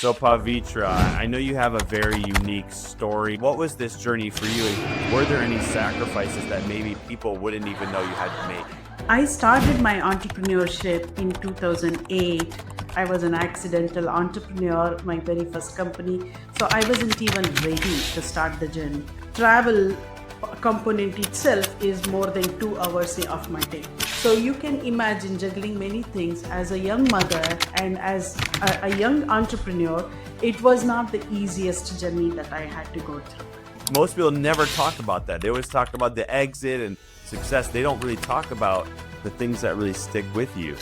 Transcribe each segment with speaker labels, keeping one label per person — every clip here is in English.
Speaker 1: So Pavitra, I know you have a very unique story. What was this journey for you? And were there any sacrifices that maybe people wouldn't even know you had to make?
Speaker 2: I started my entrepreneurship in 2008. I was an accidental entrepreneur, my very first company. So I wasn't even ready to start the journey. Travel component itself is more than 2 hours of my day. So you can imagine juggling many things as a young mother and as a young entrepreneur. It was not the easiest journey that I had to go through.
Speaker 1: Most people never talk about that. They always talk about the exit and success. They don't really talk about the things that really stick with you.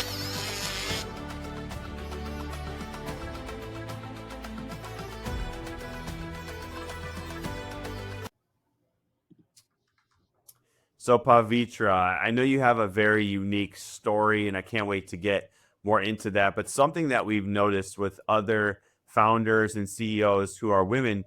Speaker 1: So Pavitra, I know you have a very unique story and I can't wait to get more into that, but something that we've noticed with other founders and CEOs who are women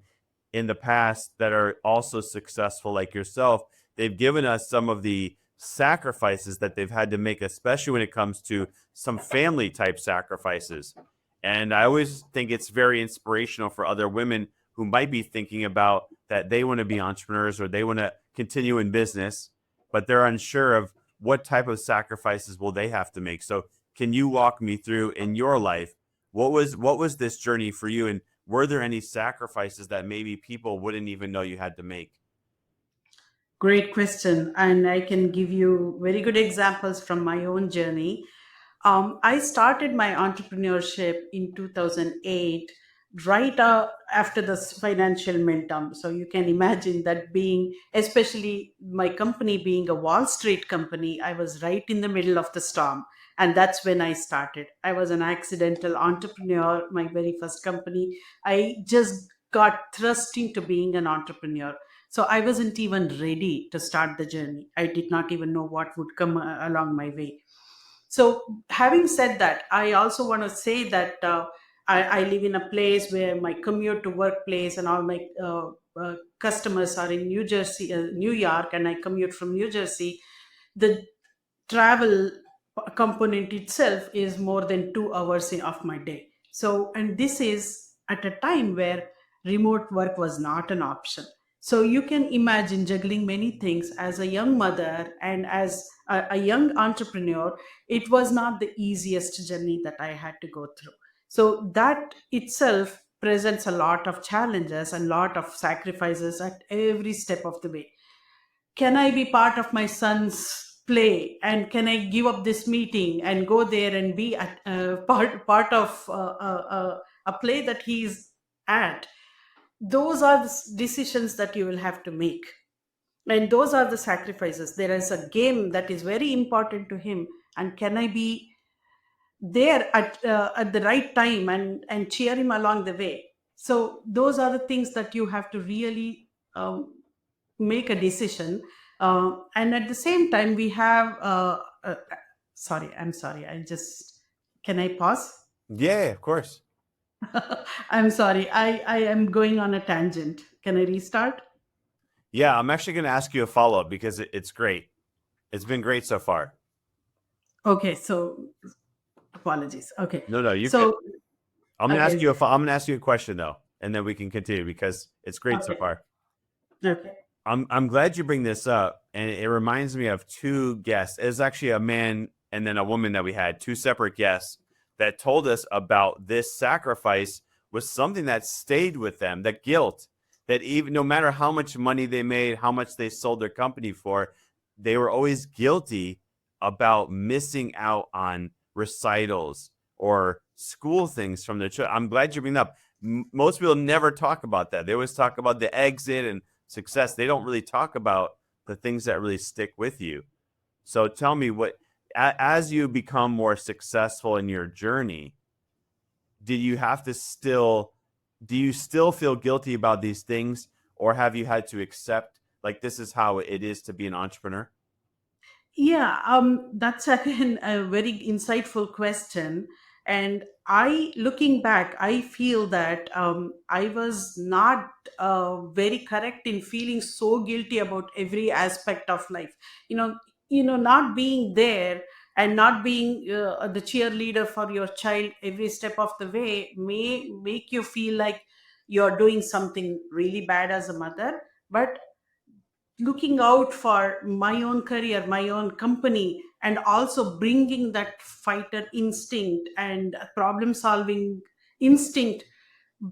Speaker 1: in the past that are also successful like yourself, they've given us some of the sacrifices that they've had to make, especially when it comes to some family type sacrifices. And I always think it's very inspirational for other women who might be thinking about that they want to be entrepreneurs or they want to continue in business, but they're unsure of what type of sacrifices will they have to make. So can you walk me through in your life what was this journey for you, and were there any sacrifices that maybe people wouldn't even know you had to make?
Speaker 2: Great question. And I can give you very good examples from my own journey. I started my entrepreneurship in 2008, right after the financial meltdown. So you can imagine that being, especially my company being a Wall Street company, I was right in the middle of the storm. And that's when I started. I was an accidental entrepreneur, my very first company. I just got thrust into being an entrepreneur. So I wasn't even ready to start the journey. I did not even know what would come along my way. So, having said that, I also want to say that I live in a place where my commute to workplace and all my customers are in New Jersey, New York, and I commute from New Jersey. The travel component itself is more than 2 hours of my day. So, and this is at a time where remote work was not an option. So you can imagine juggling many things as a young mother and as a young entrepreneur. It was not the easiest journey that I had to go through. So that itself presents a lot of challenges and lot of sacrifices at every step of the way. Can I be part of my son's play, and can I give up this meeting and go there and be part of a play that he's at? Those are the decisions that you will have to make, and those are the sacrifices. There is a game that is very important to him, and can I be there at the right time and cheer him along the way? So those are the things that you have to really make a decision. And at the same time we have sorry, I'm sorry, I just, can I pause?
Speaker 1: Yeah, of course.
Speaker 2: I'm sorry, I am going on a tangent. Can I restart?
Speaker 1: Yeah, I'm actually going to ask you a follow-up because it's great. It's been great so far.
Speaker 2: Okay, so apologies. Okay,
Speaker 1: No, no, you could.
Speaker 2: so
Speaker 1: I'm going to ask
Speaker 2: okay,
Speaker 1: you I'm going to ask you a question though, and then we can continue because it's great so
Speaker 2: okay,
Speaker 1: far.
Speaker 2: okay.
Speaker 1: I'm glad you bring this up, and it reminds me of two guests. It's actually a man and then a woman that we had, two separate guests that told us about this sacrifice was something that stayed with them, that guilt, that even no matter how much money they made, how much they sold their company for, they were always guilty about missing out on recitals or school things from their children. I'm glad you bring that up. Most people never talk about that. They always talk about the exit and success. They don't really talk about the things that really stick with you. So tell me, as you become more successful in your journey, did you have to still do you still feel guilty about these things, or have you had to accept like this is how it is to be an entrepreneur?
Speaker 2: Yeah, that's again a very insightful question. And looking back, I feel that I was not very correct in feeling so guilty about every aspect of life. You know, not being there and not being the cheerleader for your child every step of the way may make you feel like you're doing something really bad as a mother. But looking out for my own career, my own company, and also bringing that fighter instinct and problem solving instinct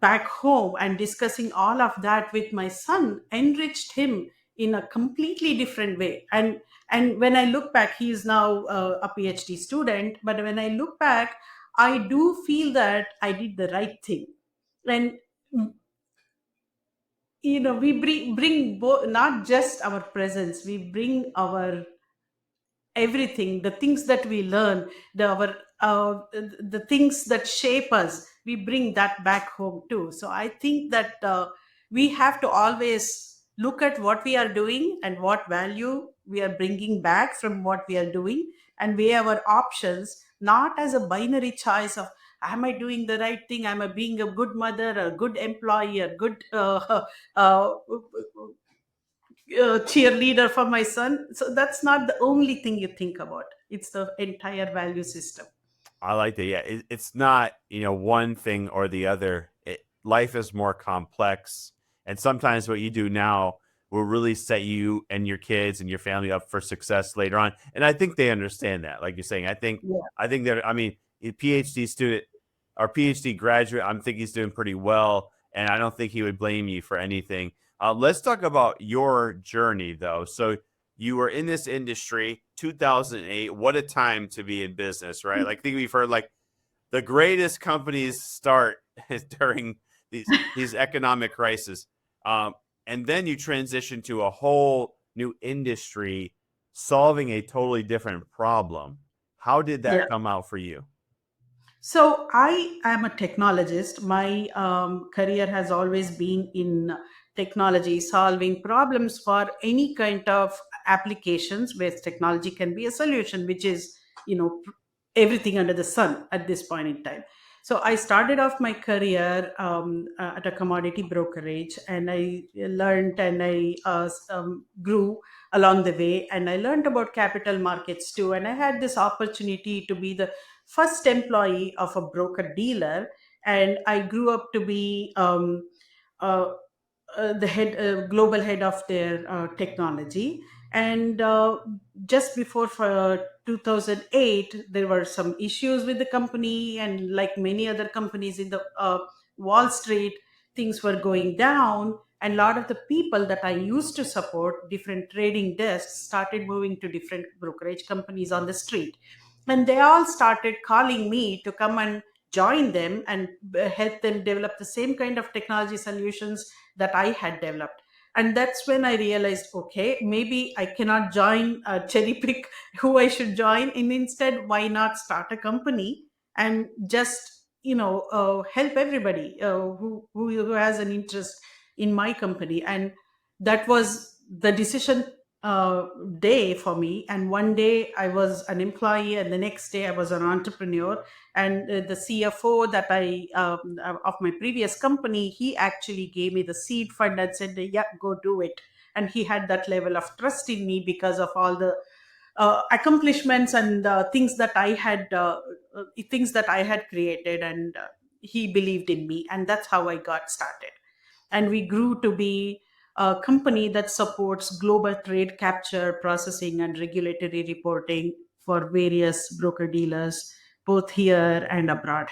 Speaker 2: back home, and discussing all of that with my son enriched him in a completely different way. And when I look back, he is now a PhD student, but when I look back, I do feel that I did the right thing. And we bring not just our presence, we bring our everything, the things that we learn, the things that shape us, we bring that back home too. So I think that we have to always look at what we are doing and what value we are bringing back from what we are doing, and weigh our options not as a binary choice of am I doing the right thing, am I being a good mother, a good employee, a good uh, cheerleader for my son. So that's not the only thing you think about. It's the entire value system.
Speaker 1: I like that. Yeah, it's not one thing or the other. Life is more complex, and sometimes what you do now will really set you and your kids and your family up for success later on. And I think they understand that. Like you're saying,
Speaker 2: Yeah.
Speaker 1: I think that I mean, a PhD student or PhD graduate, I think he's doing pretty well, and I don't think he would blame you for anything. Let's talk about your journey though. So you were in this industry 2008. What a time to be in business, right? Like, I think we've heard like the greatest companies start during these economic crises, and then you transition to a whole new industry solving a totally different problem. How did that
Speaker 2: Yeah.
Speaker 1: come out for you?
Speaker 2: So I am a technologist. My career has always been in technology, solving problems for any kind of applications where technology can be a solution, which is everything under the sun at this point in time. So I started off my career at a commodity brokerage, and I learned and I grew along the way, and I learned about capital markets too. And I had this opportunity to be the first employee of a broker dealer, and I grew up to be uh, the global head of their technology. And just before for 2008, there were some issues with the company, and like many other companies in the Wall Street, things were going down, and a lot of the people that I used to support, different trading desks, started moving to different brokerage companies on the street. And they all started calling me to come and join them and help them develop the same kind of technology solutions that I had developed. And that's when I realized, okay, maybe I cannot join, cherry pick who I should join. And instead, why not start a company and just, help everybody who has an interest in my company. And that was the decision uh, day for me. And one day I was an employee, and the next day I was an entrepreneur. And the CFO that I of my previous company, he actually gave me the seed fund and said, yeah, go do it. And he had that level of trust in me because of all the accomplishments and things that I had created. And he believed in me, and that's how I got started. And we grew to be a company that supports global trade capture, processing, and regulatory reporting for various broker dealers, both here and abroad.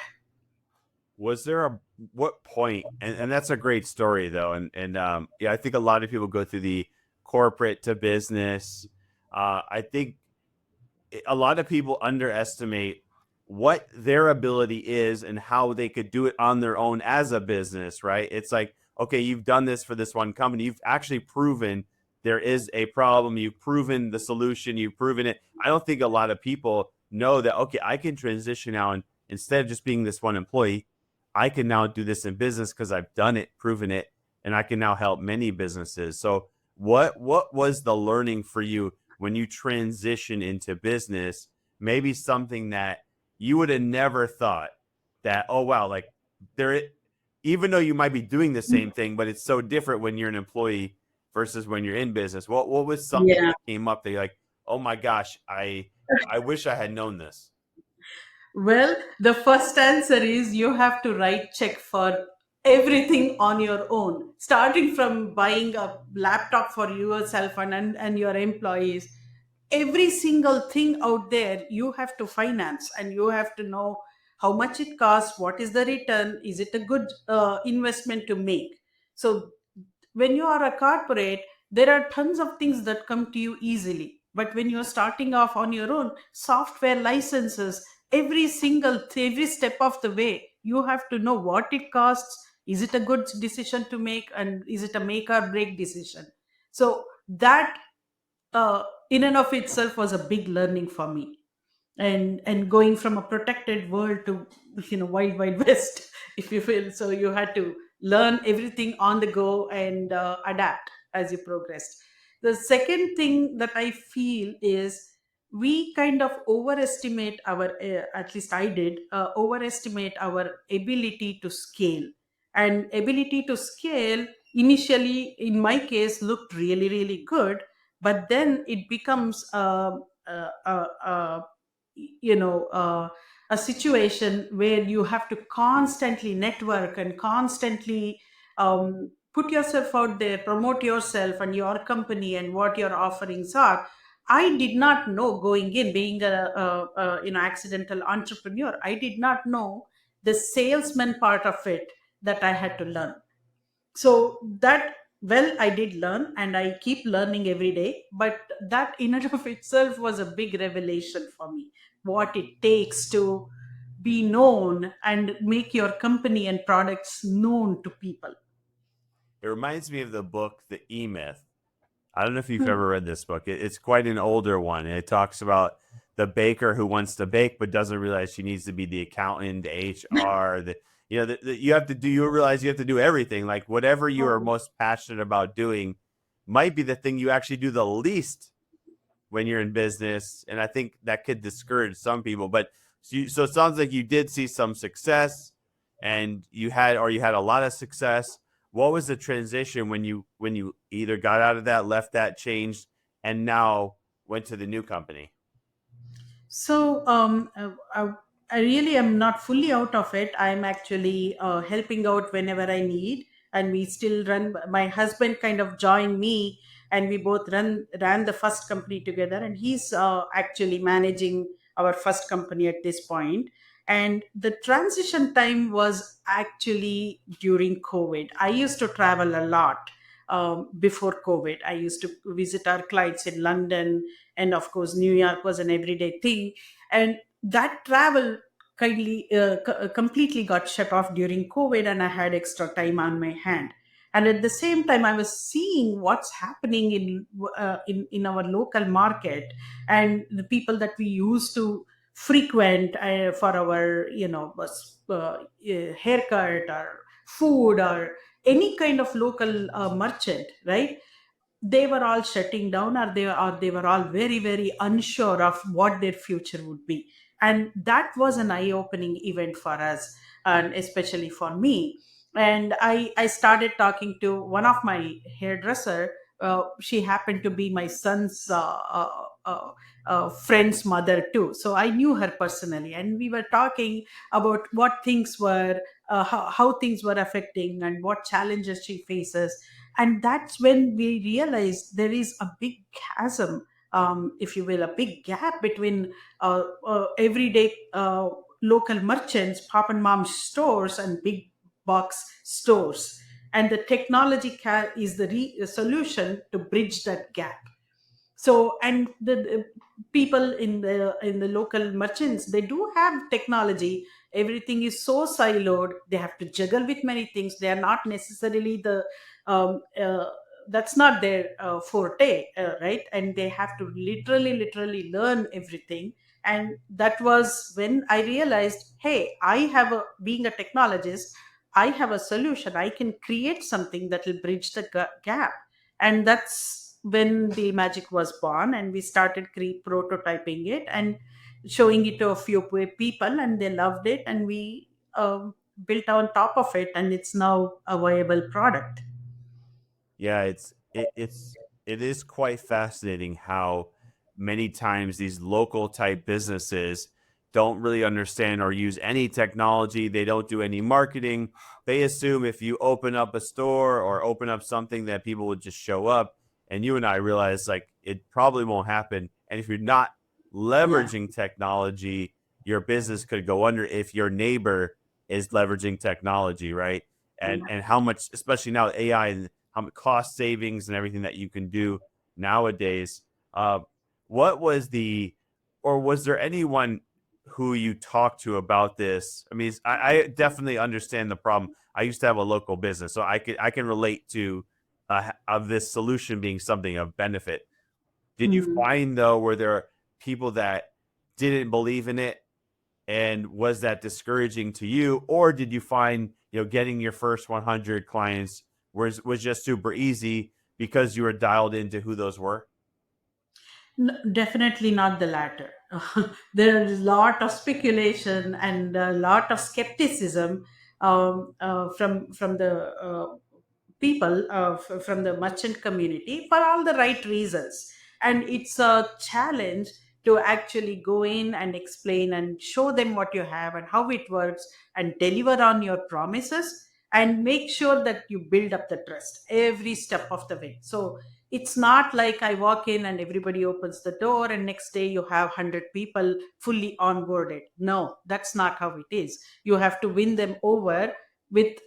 Speaker 1: Was there a what point? And that's a great story though, and yeah, I think a lot of people go through the corporate to business. I think a lot of people underestimate what their ability is and how they could do it on their own as a business, right? It's like, okay, you've done this for this one company. You've actually proven there is a problem. You've proven the solution. You've proven it. I don't think a lot of people know that, okay, I can transition now, and instead of just being this one employee, I can now do this in business because I've done it, proven it, and I can now help many businesses. So what was the learning for you when you transition into business? Maybe something that you would have never thought that, oh wow, like there, even though you might be doing the same thing, but it's so different when you're an employee versus when you're in business. What was something
Speaker 2: Yeah.
Speaker 1: that came up that you're like, oh my gosh, I I wish I had known this.
Speaker 2: Well, the first answer is you have to write check for everything on your own, starting from buying a laptop for yourself and your employees. Every single thing out there you have to finance, and you have to know how much it costs, what is the return, is it a good investment to make. So when you are a corporate, there are tons of things that come to you easily, but when you're starting off on your own, software licenses, every step of the way, you have to know what it costs, is it a good decision to make, and is it a make or break decision. So that in and of itself was a big learning for me, and going from a protected world to wild wild west, if you will. So you had to learn everything on the go and adapt as you progressed. The second thing that I feel is we kind of overestimate our at least I did overestimate our ability to scale. And ability to scale initially in my case looked really really good, but then it becomes uh, uh, uh, you know a situation where you have to constantly network and constantly put yourself out there, promote yourself and your company and what your offerings are. I did not know going in, being a accidental entrepreneur, I did not know the salesman part of it that I had to learn. So that, well, I did learn and I keep learning every day, but that in and of itself was a big revelation for me, what it takes to be known and make your company and products known to people.
Speaker 1: It reminds me of the book, The E Myth. I don't know if you've ever read this book. It's quite an older one. It talks about the baker who wants to bake but doesn't realize she needs to be the accountant, the HR. You have to do. You realize you have to do everything. Like whatever you are
Speaker 2: Oh.
Speaker 1: most passionate about doing might be the thing you actually do the least when you're in business, and I think that could discourage some people. But so it sounds like you did see some success, and you had a lot of success. What was the transition when you either got out of that, left that, changed, and now went to the new company?
Speaker 2: So I really am not fully out of it. I'm actually helping out whenever I need, and we still run. My husband kind of joined me, and we both ran the first company together. And he's actually managing our first company at this point. And the transition time was actually during COVID. I used to travel a lot before COVID. I used to visit our clients in London, and of course New York was an everyday thing. And that travel completely got shut off during COVID, and I had extra time on my hand. And at the same time I was seeing what's happening in our local market, and the people that we used to frequent for our haircut or food or any kind of local merchant, right? They were all shutting down, or they were all very very unsure of what their future would be. And that was an eye opening event for us, and especially for me. And I started talking to one of my hairdresser. She happened to be my son's friend's mother too, so I knew her personally, and we were talking about what things were how things were affecting and what challenges she faces. And that's when we realized there is a big chasm, if you will, a big gap between everyday local merchants, pop and mom stores, and big box stores. And the technology is the solution to bridge that gap. So, and the people in the local merchants, they do have technology. Everything is so siloed, they have to juggle with many things. They are not necessarily the that's not their forte, right? And they have to literally learn everything. And that was when I realized, hey, I have a being a technologist, I have a solution. I can create something that will bridge the gap. And that's when the magic was born, and we started prototyping it and showing it to a few people, and they loved it, and we built on top of it, and it's now a viable product.
Speaker 1: Yeah, it is quite fascinating how many times these local type businesses don't really understand or use any technology. They don't do any marketing. They assume if you open up a store or open up something that people would just show up. And you and I realize like it probably won't happen. And if you're not
Speaker 2: Yeah.
Speaker 1: leveraging technology, your business could go under if your neighbor is leveraging technology, right? And how much, especially now AI and how much cost savings and everything that you can do nowadays. Uh, what was the, or was there anyone who you talked to about this? I mean, I definitely understand the problem. I used to have a local business, so I can relate to of this solution being something of benefit. Did you
Speaker 2: Mhm.
Speaker 1: find though, were there people that didn't believe in it, and was that discouraging to you, or did you find getting your first 100 clients was just super easy because you were dialed into who those were?
Speaker 2: Definitely not the latter. There is a lot of speculation and a lot of skepticism from the people from the merchant community for all the right reasons, and it's a challenge to actually go in and explain and show them what you have and how it works and deliver on your promises and make sure that you build up the trust every step of the way. So it's not like I walk in and everybody opens the door and next day you have 100 people fully onboarded. No, that's not how it is. You have to win them over with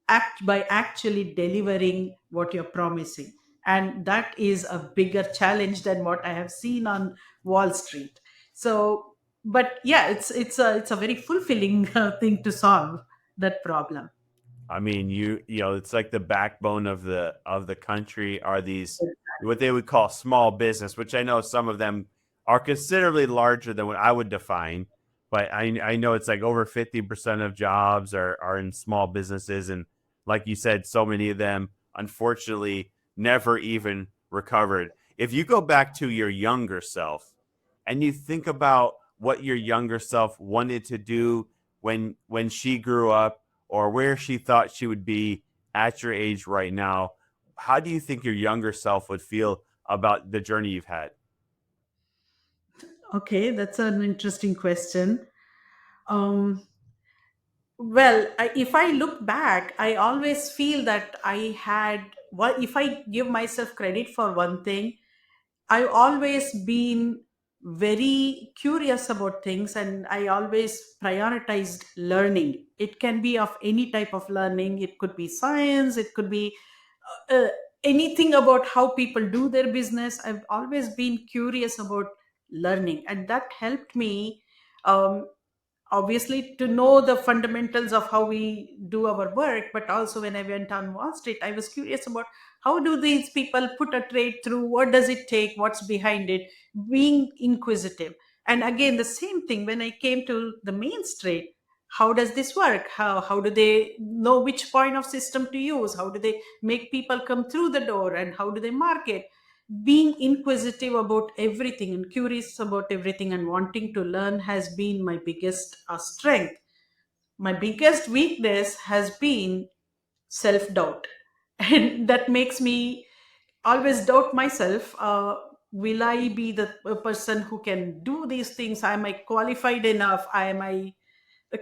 Speaker 2: act by actually delivering what you're promising, and that is a bigger challenge than what I have seen on Wall Street. So but yeah, it's a very fulfilling thing to solve that problem.
Speaker 1: I mean, it's like the backbone of the country are these what they would call small business, which I know some of them are considerably larger than what I would define. But I know it's like over 50% of jobs are in small businesses, and like you said, so many of them unfortunately never even recovered. If you go back to your younger self and you think about what your younger self wanted to do when she grew up, or where she thought she would be at your age right now, how do you think your younger self would feel about the journey you've had?
Speaker 2: Okay, that's an interesting question. um Well, if I look back, I always feel that I had, well, if I give myself credit for one thing, I've always been very curious about things and I always prioritized learning. It can be of any type of learning, it could be science, it could be uh, anything about how people do their business. I've always been curious about learning, and that helped me. Um, Obviously to know the fundamentals of how we do our work, but also when I went on Wall Street I was curious about how do these people put a trade through, what does it take, what's behind it, being inquisitive. And again the same thing when I came to the main street, how does this work, how do they know which point of system to use, how do they make people come through the door, and how do they market. Being inquisitive about everything and curious about everything and wanting to learn has been my biggest strength. My biggest weakness has been self doubt. And that makes me always doubt myself. Will I be the person who can do these things? Am I qualified enough? Am I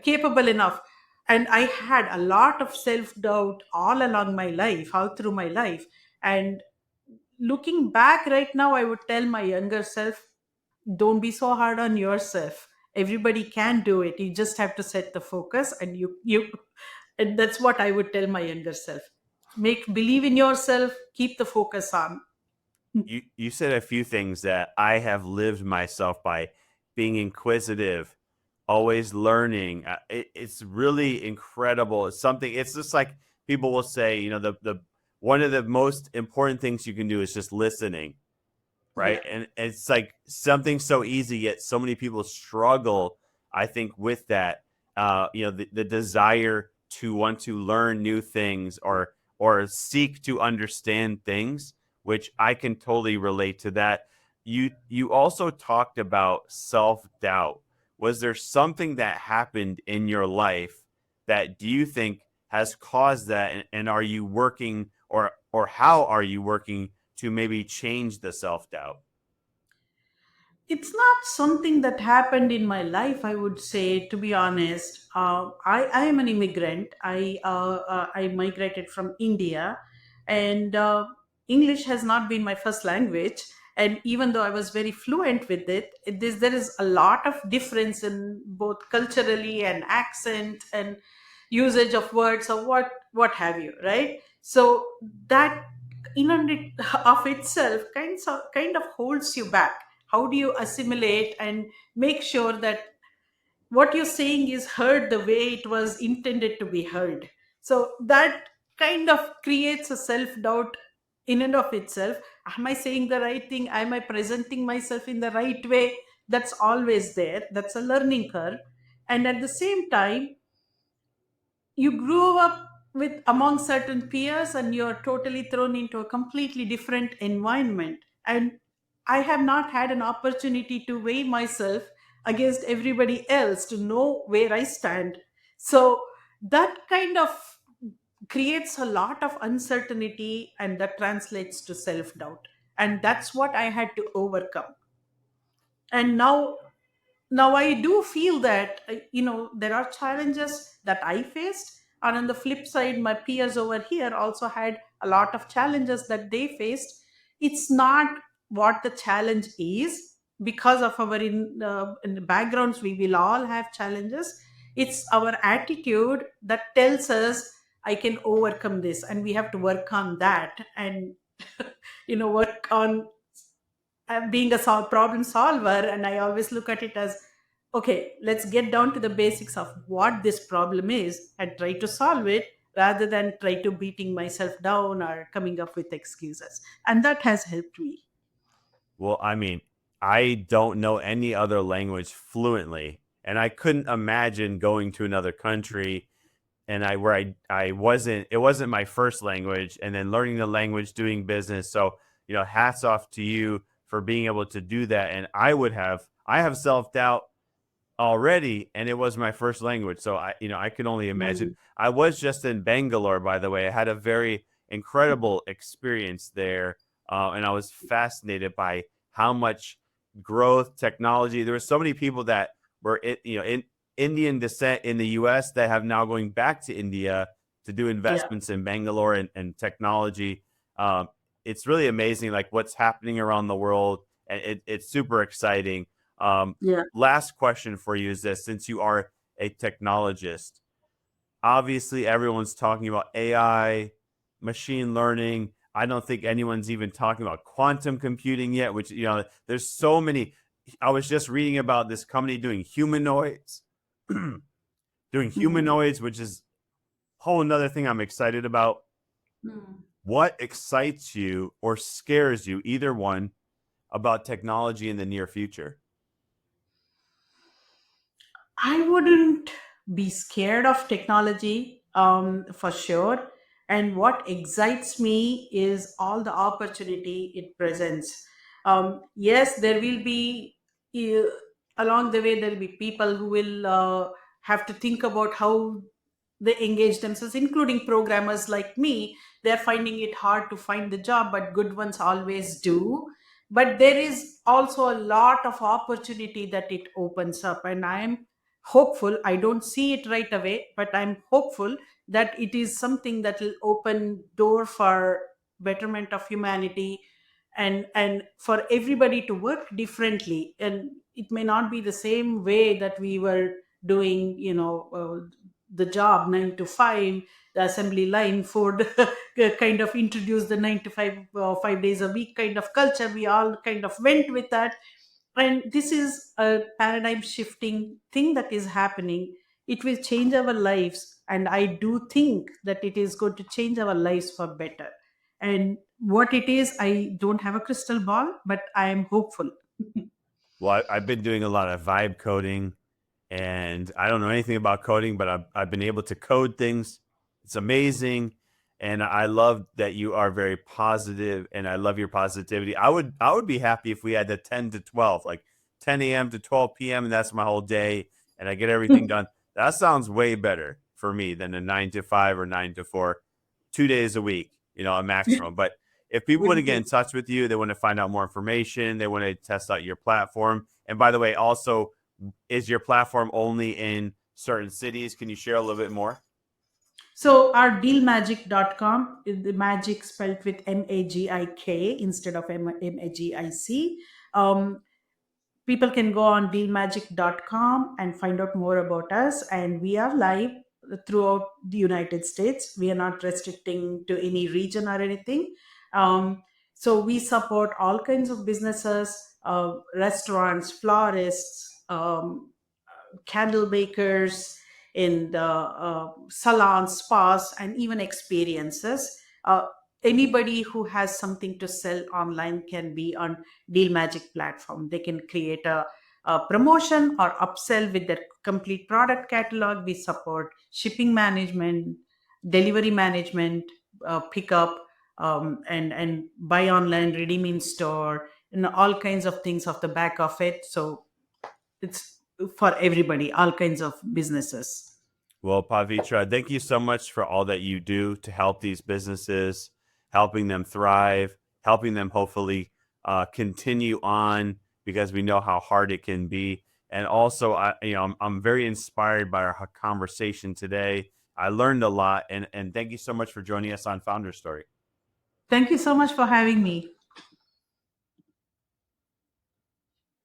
Speaker 2: capable enough? And I had a lot of self doubt all along my life, all through my life. And looking back right now, I would tell my younger self, don't be so hard on yourself. Everybody can do it. You just have to set the focus, and you and that's what I would tell my younger self. Make believe in yourself, keep the focus on.
Speaker 1: You said a few things that I have lived myself by: being inquisitive, always learning. It's really incredible. It's something. It's just like people will say, the one of the most important things you can do is just listening,
Speaker 2: Yeah.
Speaker 1: right? And it's like something so easy, yet so many people struggle, I think, with that. The desire to want to learn new things, or seek to understand things, which I can totally relate to that. You also talked about self-doubt. Was there something that happened in your life that do you think has caused that, and are you working, or how are you working to maybe change the self doubt?
Speaker 2: It's not something that happened in my life, I would say, to be honest. I am an immigrant. I migrated from India, and English has not been my first language. And even though I was very fluent with it, there is a lot of difference in both culturally and accent and usage of words or what have you, right? So that in and of itself kind of holds you back. How do you assimilate and make sure that what you're saying is heard the way it was intended to be heard? So that kind of creates a self doubt in and of itself. Am I saying the right thing? Am I presenting myself in the right way? That's always there. That's a learning curve. And at the same time, you grew up with among certain peers and you're totally thrown into a completely different environment. And I have not had an opportunity to weigh myself against everybody else to know where I stand. So that kind of creates a lot of uncertainty, and that translates to self doubt. And that's what I had to overcome. And now I do feel that there are challenges that I faced, and on the flip side my peers over here also had a lot of challenges that they faced. It's not what the challenge is, because of our in the backgrounds we will all have challenges. It's our attitude that tells us I can overcome this, and we have to work on that. And work on being a problem solver. And I always look at it as, okay, let's get down to the basics of what this problem is and try to solve it, rather than try to beating myself down or coming up with excuses. And that has helped me.
Speaker 1: Well, I mean, I don't know any other language fluently, and I couldn't imagine going to another country and I wasn't it wasn't my first language, and then learning the language, doing business. So, hats off to you for being able to do that. And I have self-doubt already, and it was my first language. So I can only imagine.
Speaker 2: Mm.
Speaker 1: I was just in Bangalore, by the way. I had a very incredible experience there, and I was fascinated by how much growth, technology. There were so many people that were in Indian descent in the U.S. that have now going back to India to do
Speaker 2: Yeah,
Speaker 1: investments in Bangalore and technology. Um, it's really amazing, like what's happening around the world, and it's super exciting. Um,
Speaker 2: yeah,
Speaker 1: Last question for you is this: since you are a technologist, obviously everyone's talking about AI, machine learning. I don't think anyone's even talking about quantum computing yet, which, there's so many. I was just reading about this company doing humanoids,
Speaker 2: Mhm.
Speaker 1: which is a whole another thing I'm excited about.
Speaker 2: Mm.
Speaker 1: What excites you or scares you, either one, about technology in the near future?
Speaker 2: I wouldn't be scared of technology, for sure. And what excites me is all the opportunity it presents. Yes, there will be, uh, along the way, there will be people who will have to think about how they engage themselves, including programmers like me. They're finding it hard to find the job, but good ones always do. But there is also a lot of opportunity that it opens up, and I'm hopeful. I don't see it right away, but I'm hopeful that it is something that will open door for betterment of humanity, and for everybody to work differently. And it may not be the same way that we were doing, the job 9 to 5, the assembly line. Ford kind of introduced the 9 to 5, 5 days a week kind of culture. We all kind of went with that. And this is a paradigm shifting thing that is happening. It will change our lives, and I do think that it is going to change our lives for better. And what it is, I don't have a crystal ball, but I am hopeful.
Speaker 1: Well, I've been doing a lot of vibe coding, and I don't know anything about coding, but I've been able to code things. It's amazing, and I love that you are very positive, and I love your positivity. I would be happy if we had the 10 to 12, like 10 a.m. to 12 p.m., and that's my whole day, and I get everything done. That sounds way better for me than a 9 to 5 or 9 to 4, 2 days a week, a maximum. But if people want to
Speaker 2: Wouldn't
Speaker 1: get in
Speaker 2: it?
Speaker 1: touch with you, they want to find out more information, they want to test out your platform. And by the way, also, is your platform only in certain cities? Can you share a little bit more?
Speaker 2: So our dealmagic.com is the magic spelled with MAGIK instead of MAGIC. Um, People can go on dealmagic.com and find out more about us, and we are live throughout the United States. We are not restricting to any region or anything. So we support all kinds of businesses, restaurants, florists, candle makers, in the salons, spas, and even experiences. Uh, Anybody who has something to sell online can be on Deal Magic platform. They can create a promotion or upsell with their complete product catalog. We support shipping management, delivery management, pickup, and buy online, redeem in store, and all kinds of things off the back of it. So it's for everybody, all kinds of businesses.
Speaker 1: Well, Pavitra, thank you so much for all that you do to help these businesses, helping them thrive, helping them hopefully continue on, because we know how hard it can be. And also, I'm very inspired by our conversation today. I learned a lot, and thank you so much for joining us on Founder Story.
Speaker 2: Thank you so much for having me.